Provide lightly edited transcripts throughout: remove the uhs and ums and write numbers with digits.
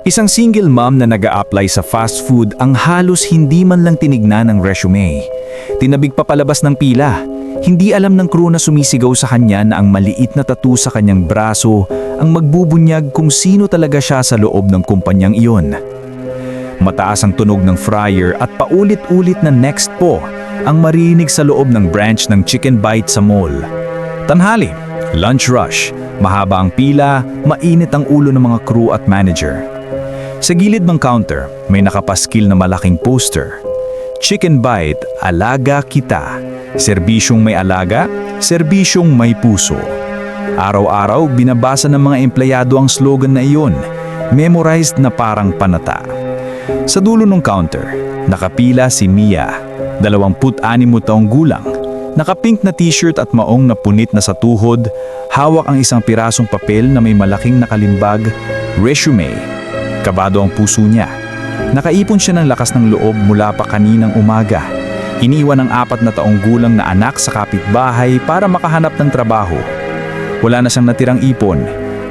Isang single mom na nag-a-apply sa fast food ang halos hindi man lang tinignan ng resume. Tinabig pa palabas ng pila. Hindi alam ng crew na sumisigaw sa kanya na ang maliit na tattoo sa kanyang braso ang magbubunyag kung sino talaga siya sa loob ng kumpanyang iyon. Mataas ang tunog ng fryer at paulit-ulit na next po ang marinig sa loob ng branch ng Chicken Bite sa mall. Tanghali, lunch rush, mahaba ang pila, mainit ang ulo ng mga crew at manager. Sa gilid ng counter, may nakapaskil na malaking poster. Chicken Bite, alaga kita. Serbisyong may alaga, serbisyong may puso. Araw-araw, binabasa ng mga empleyado ang slogan na iyon, memorized na parang panata. Sa dulo ng counter, nakapila si Mia, 26 taong gulang. Naka-pink na t-shirt at maong na punit na sa tuhod, hawak ang isang pirasong papel na may malaking nakalimbag, resume. Kabado ang puso niya. Nakaipon siya ng lakas ng loob mula pa kaninang umaga. Iniwan ang 4 na taong gulang na anak sa kapitbahay para makahanap ng trabaho. Wala na siyang natirang ipon.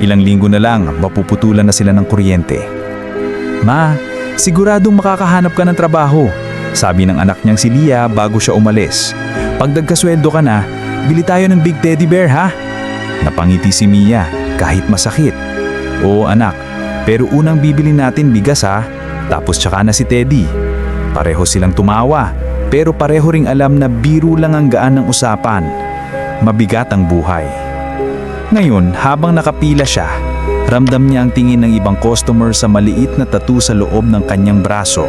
Ilang linggo na lang, mapuputulan na sila ng kuryente. Ma, siguradong makakahanap ka ng trabaho, sabi ng anak niyang si Lia bago siya umalis. Pag nagkasweldo ka na, bili tayo ng big teddy bear ha? Napangiti si Mia kahit masakit. Oo anak, pero unang bibili natin bigas ha, tapos tsaka na si Teddy. Pareho silang tumawa. Pero pareho ring alam na biro lang ang gaan ng usapan. Mabigat ang buhay. Ngayon, habang nakapila siya, ramdam niya ang tingin ng ibang customer sa maliit na tattoo sa loob ng kanyang braso.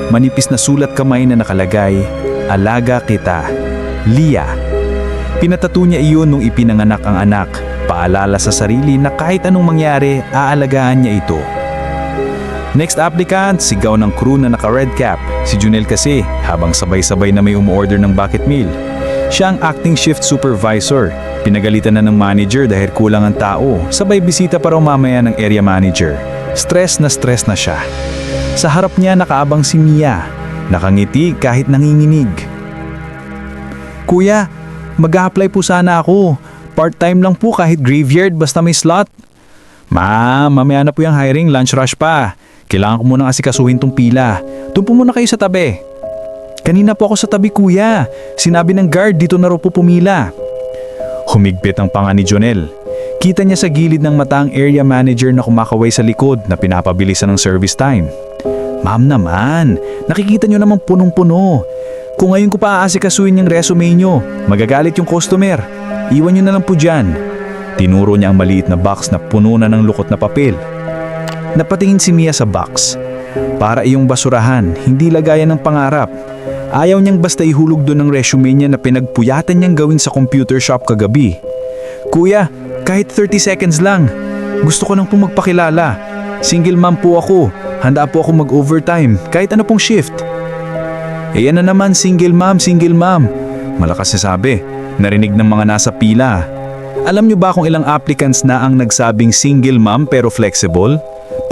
Manipis na sulat kamay na nakalagay, alaga kita, Lia. Pinatattoo niya iyon nung ipinanganak ang anak, paalala sa sarili na kahit anong mangyari, aalagaan niya ito. Next applicant, sigaw ng crew na naka-red cap. Si Junel kasi, habang sabay-sabay na may umuorder ng bucket meal. Siya ang acting shift supervisor. Pinagalitan na ng manager dahil kulang ang tao. Sabay bisita pa raw mamaya ng area manager. Stress na siya. Sa harap niya nakaabang si Mia. Nakangiti kahit nanginginig. Kuya, mag-a-apply po sana ako. Part-time lang po kahit graveyard basta may slot. Ma'am, mamaya na po yung hiring, lunch rush pa. Kailangan ko munang asikasuhin tong pila. Doon po muna kayo sa tabi. Kanina po ako sa tabi kuya. Sinabi ng guard dito na raw po pumila. Humigpit ang panga ni Jonel. Kita niya sa gilid ng mata ang area manager na kumakaway sa likod na pinapabilisan ng service time. Ma'am naman, nakikita niyo naman punong-puno. Kung ngayon ko pa aasikasuhin yung resume niyo, magagalit yung customer. Iwan niyo na lang po dyan. Tinuro niya ang maliit na box na puno na ng lukot na papel. Napatingin si Mia sa box. Para iyong basurahan, hindi lagayan ng pangarap. Ayaw niyang basta ihulog doon ang resume niya na pinagpuyatan niyang gawin sa computer shop kagabi. Kuya, kahit 30 seconds lang. Gusto ko nang po magpakilala. Single mom po ako. Handa po ako mag-overtime, kahit ano pong shift. Yan na naman, single mom. Malakas na sabi. Narinig ng mga nasa pila. Alam niyo ba kung ilang applicants na ang nagsabing single mom pero flexible?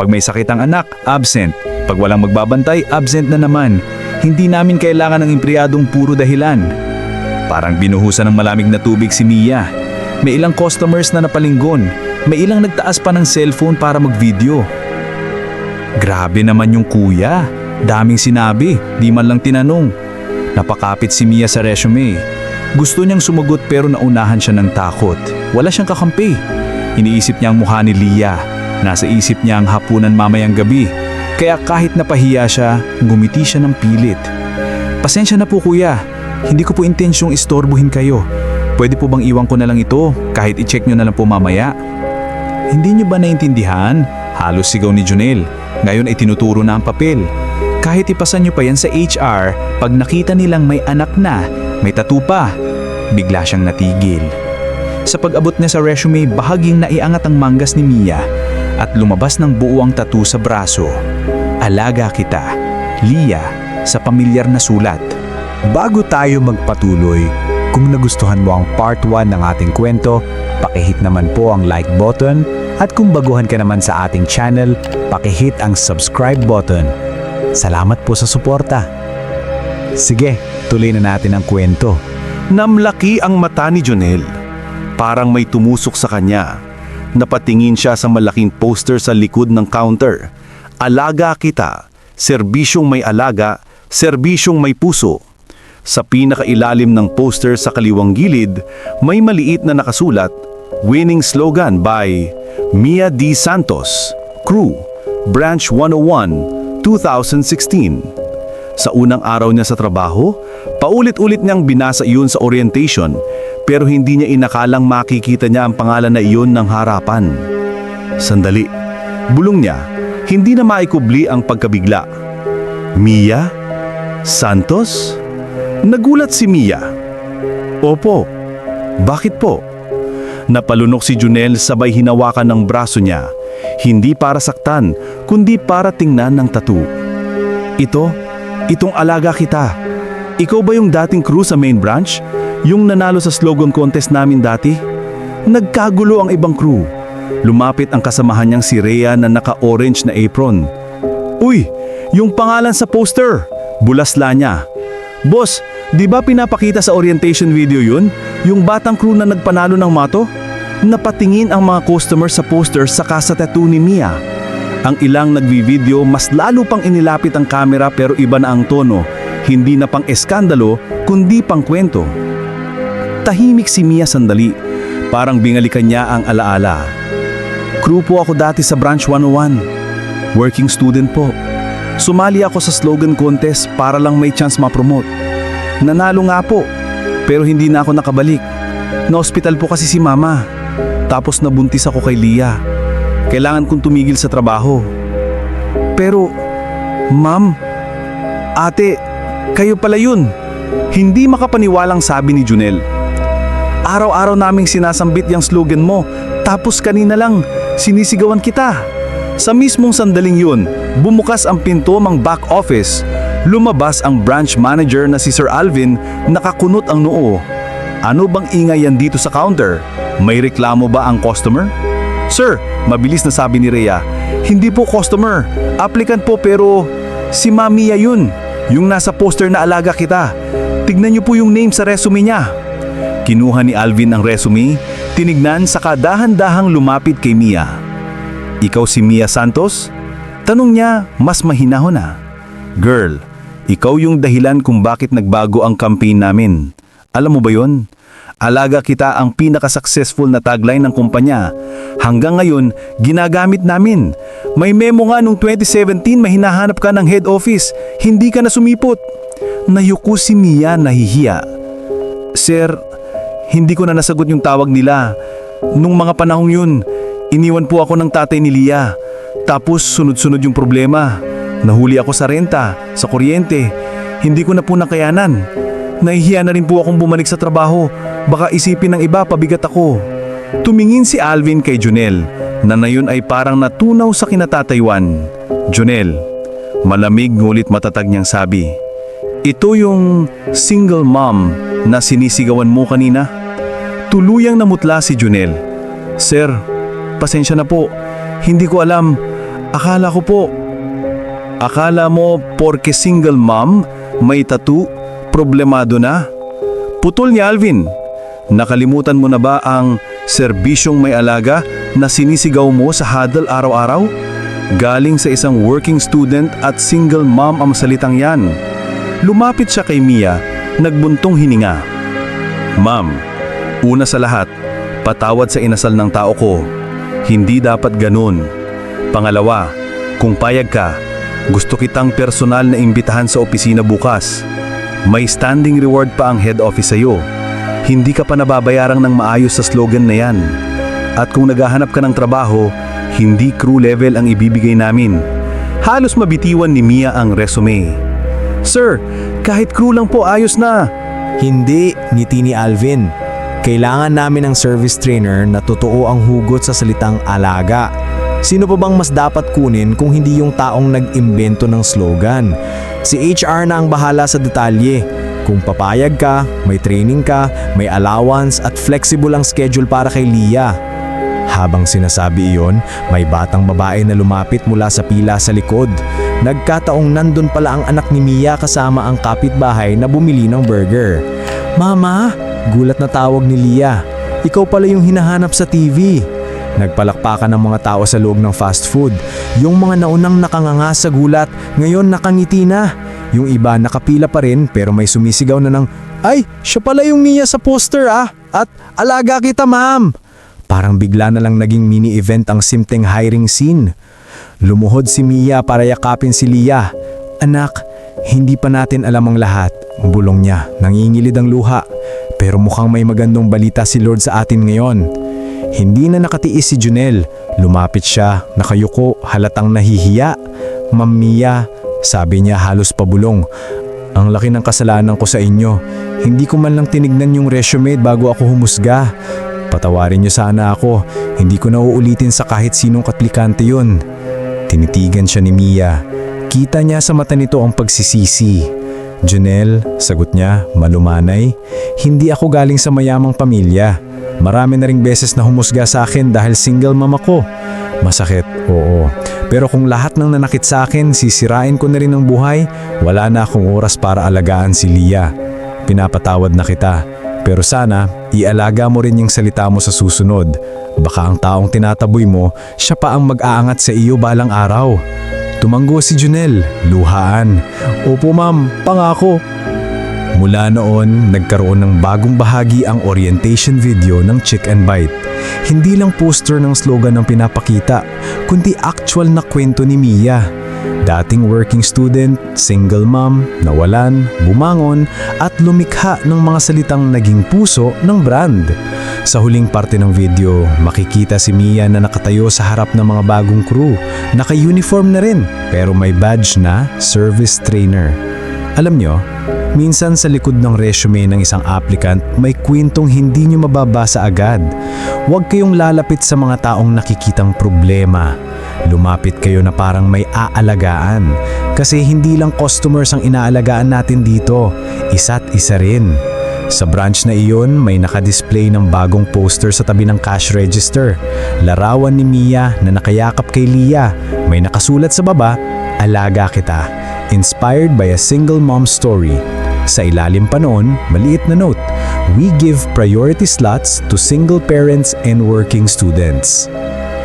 Pag may sakit ang anak, absent. Pag walang magbabantay, absent na naman. Hindi namin kailangan ng empleyadong puro dahilan. Parang binuhusan ng malamig na tubig si Mia. May ilang customers na napalinggon. May ilang nagtaas pa ng cellphone para mag-video. Grabe naman yung kuya. Daming sinabi, di man lang tinanong. Napakapit si Mia sa resume. Gusto niyang sumagot pero naunahan siya ng takot. Wala siyang kakampi. Iniisip niya ang mukha ni Lia. Nasa isip niya ang hapunan mamayang gabi. Kaya kahit napahiya siya, ngumiti siya ng pilit. Pasensya na po kuya. Hindi ko po intensyong istorbuhin kayo. Pwede po bang iwan ko na lang ito kahit i-check nyo na lang po mamaya? Hindi niyo ba naintindihan? Halos sigaw ni Junel. Ngayon ay tinuturo na ang papel. Kahit ipasan niyo pa yan sa HR, pag nakita nilang may anak na, may tattoo pa, bigla siyang natigil. Sa pag-abot niya sa resume, bahaging naiangat ang manggas ni Mia at lumabas ng buo ang tattoo sa braso. Alaga kita, Lia, sa pamilyar na sulat. Bago tayo magpatuloy, kung nagustuhan mo ang part 1 ng ating kwento, pakihit naman po ang like button at kung baguhan ka naman sa ating channel, pakihit ang subscribe button. Salamat po sa suporta. Sige, tuloy na natin ang kwento. Namlaki ang mata ni Jonel. Parang may tumusok sa kanya. Napatingin siya sa malaking poster sa likod ng counter. Alaga kita, serbisyong may alaga, serbisyong may puso. Sa pinakailalim ng poster sa kaliwang gilid, may maliit na nakasulat, winning slogan by Mia D. Santos, Crew, Branch 101, 2016. Sa unang araw niya sa trabaho, paulit-ulit niyang binasa iyon sa orientation, pero hindi niya inakalang makikita niya ang pangalan na iyon ng harapan. Sandali, bulong niya, hindi na maikubli ang pagkabigla. Mia? Santos? Nagulat si Mia. Opo. Bakit po? Napalunok si Junel sabay hinawakan ng braso niya. Hindi para saktan, kundi para tingnan ng tattoo. Itong alaga kita. Ikaw ba yung dating crew sa main branch? Yung nanalo sa slogan contest namin dati? Nagkagulo ang ibang crew. Lumapit ang kasamahan niyang si Rhea na naka-orange na apron. Uy, yung pangalan sa poster! Bulasla niya. Boss, di ba pinapakita sa orientation video yun? Yung batang crew na nagpanalo ng mato? Napatingin ang mga customer sa poster saka sa tattoo ni Mia. Ang ilang nagvi-video mas lalo pang inilapit ang kamera pero iba na ang tono. Hindi na pang eskandalo, kundi pang kwento. Tahimik si Mia sandali. Parang binalikan niya ang alaala. Crew po ako dati sa Branch 101. Working student po. Sumali ako sa slogan contest para lang may chance ma-promote. Nanalo nga po, pero hindi na ako nakabalik. Na-hospital po kasi si mama. Tapos nabuntis ako kay Lia. Kailangan kong tumigil sa trabaho. Pero, ma'am, ate, kayo pala yun. Hindi makapaniwalang sabi ni Junel. Araw-araw naming sinasambit yung slogan mo, tapos kanina lang, sinisigawan kita. Sa mismong sandaling yun, bumukas ang pinto ng back office. Lumabas ang branch manager na si Sir Alvin, nakakunot ang noo. Ano bang ingay yan dito sa counter? May reklamo ba ang customer? Sir, mabilis na sabi ni Rhea, hindi po customer, applicant po pero si Mia yun, yung nasa poster na alaga kita. Tignan niyo po yung name sa resume niya. Kinuha ni Alvin ang resume, tinignan saka dahan-dahang lumapit kay Mia. Ikaw si Mia Santos? Tanong niya, mas mahinahon na. Girl, ikaw yung dahilan kung bakit nagbago ang campaign namin. Alam mo ba yun? Alaga kita ang pinaka-successful na tagline ng kumpanya. Hanggang ngayon, ginagamit namin. May memo nga nung 2017 may hinahanap ka ng head office. Hindi ka na sumipot. Nayuko si Mia nahihiya. Sir, hindi ko na nasagot yung tawag nila. Nung mga panahong yun, iniwan po ako ng tatay ni Lia. Tapos sunod-sunod yung problema. Nahuli ako sa renta, sa kuryente. Hindi ko na po nakayanan. Nahihiya na rin po akong bumalik sa trabaho. Baka isipin ng iba pabigat ako. Tumingin si Alvin kay Junel, na nayon ay parang natunaw sa kinatataywan. Junel, malamig ngulit matatag niyang sabi, ito yung single mom na sinisigawan mo kanina? Tuluyang namutla si Junel. Sir, pasensya na po. Hindi ko alam. Akala ko po. Akala mo porke single mom, may tattoo, problemado na? Putol ni Alvin. Nakalimutan mo na ba ang serbisyong may alaga na sinisigaw mo sa huddle araw-araw? Galing sa isang working student at single mom ang salitang yan. Lumapit siya kay Mia, nagbuntong hininga. Ma'am, una sa lahat, patawad sa inasal ng tao ko. Hindi dapat ganun. Pangalawa, kung payag ka, gusto kitang personal na imbitahan sa opisina bukas. May standing reward pa ang head office sa'yo. Hindi ka pa nababayarang ng maayos sa slogan na yan. At kung naghahanap ka ng trabaho, hindi crew level ang ibibigay namin. Halos mabitiwan ni Mia ang resume. Sir, kahit crew lang po ayos na. Hindi, ngiti ni Alvin. Kailangan namin ng service trainer na totoo ang hugot sa salitang alaga. Sino pa bang mas dapat kunin kung hindi yung taong nag-imbento ng slogan? Si HR na ang bahala sa detalye. Kung papayag ka, may training ka, may allowance at flexible ang schedule para kay Lia. Habang sinasabi iyon, may batang babae na lumapit mula sa pila sa likod. Nagkataong nandun pala ang anak ni Mia kasama ang kapitbahay na bumili ng burger. Mama, gulat na tawag ni Lia. Ikaw pala yung hinahanap sa TV. Nagpalakpakan ng mga tao sa loob ng fast food. Yung mga naunang nakanganga sa gulat, ngayon nakangiti na. Yung iba nakapila pa rin pero may sumisigaw na ng, "Ay, siya pala yung Mia sa poster ah! At alaga kita ma'am!" Parang bigla na lang naging mini-event ang simpleng hiring scene. Lumuhod si Mia para yakapin si Lia. "Anak, hindi pa natin alam ang lahat," bulong niya, nangingilid ang luha. "Pero mukhang may magandang balita si Lord sa atin ngayon." Hindi na nakatiis si Junel. Lumapit siya, nakayuko, halatang nahihiya. "Ma'am Mia," sabi niya halos pabulong, "ang laki ng kasalanan ko sa inyo. Hindi ko man lang tinignan yung resume bago ako humusga. Patawarin niyo sana ako, hindi ko na uulitin sa kahit sinong aplikante yun." Tinitigan siya ni Mia. Kita niya sa mata nito ang pagsisisi. "Junel," sagot niya, malumanay, "hindi ako galing sa mayamang pamilya. Marami na ring beses na humusga sa akin dahil single mom ako. Masakit, oo. Pero kung lahat ng nanakit sa akin, sisirain ko na rin ang buhay, wala na akong oras para alagaan si Lia. Pinapatawad na kita. Pero sana, ialaga mo rin yung salita mo sa susunod. Baka ang taong tinataboy mo, siya pa ang mag-aangat sa iyo balang araw." Tumanggo si Junel, luhaan. "Opo ma'am, pangako." Mula noon, nagkaroon ng bagong bahagi ang orientation video ng Chick and Bite. Hindi lang poster ng slogan ang pinapakita, kundi actual na kwento ni Mia. Dating working student, single mom, nawalan, bumangon, at lumikha ng mga salitang naging puso ng brand. Sa huling parte ng video, makikita si Mia na nakatayo sa harap ng mga bagong crew. Naka-uniform na rin, pero may badge na service trainer. Alam nyo, minsan sa likod ng resume ng isang applicant, may kwentong hindi nyo mababasa agad. Huwag kayong lalapit sa mga taong nakikitang problema. Lumapit kayo na parang may aalagaan. Kasi hindi lang customers ang inaalagaan natin dito, isa't isa rin. Sa branch na iyon, may nakadisplay ng bagong poster sa tabi ng cash register. Larawan ni Mia na nakayakap kay Lia. May nakasulat sa baba, "Alaga kita." Inspired by a single mom story. Sa ilalim pa noon, maliit na note, "We give priority slots to single parents and working students."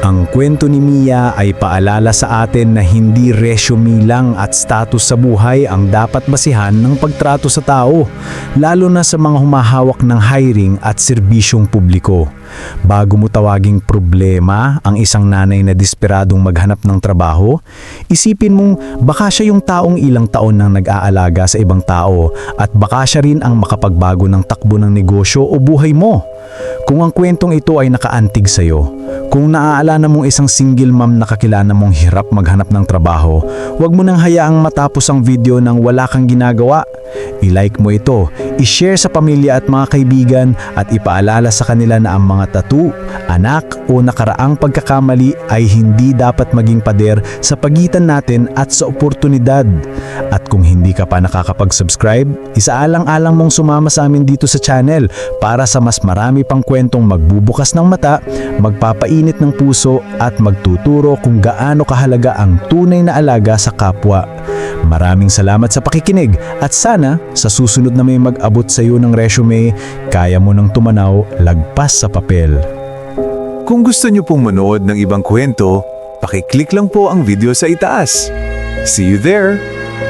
Ang kwento ni Mia ay paalala sa atin na hindi resume lang at status sa buhay ang dapat basihan ng pagtrato sa tao, lalo na sa mga humahawak ng hiring at serbisyong publiko. Bago mo tawaging problema ang isang nanay na desperadong maghanap ng trabaho, isipin mong baka siya yung taong ilang taon nang nag-aalaga sa ibang tao at baka siya rin ang makapagbago ng takbo ng negosyo o buhay mo. Kung ang kwentong ito ay nakaantig sa'yo, kung naaalala mong isang single mom na kakilala mong hirap maghanap ng trabaho, huwag mo nang hayaang matapos ang video nang wala kang ginagawa. I-like mo ito, i-share sa pamilya at mga kaibigan at ipaalala sa kanila na ang mga tattoo, anak o nakaraang pagkakamali ay hindi dapat maging pader sa pagitan natin at sa oportunidad. At kung hindi ka pa nakakapag-subscribe, isaalang-alang mong sumama sa amin dito sa channel para sa mas marami pang kwentong magbubukas ng mata, magpapainit ng puso at magtuturo kung gaano kahalaga ang tunay na alaga sa kapwa. Maraming salamat sa pakikinig at sana sa susunod na may mag-abot sa iyo ng resume, kaya mo nang tumanaw lagpas sa papel. Kung gusto niyo pong manood ng ibang kwento, pakiclick lang po ang video sa itaas. See you there!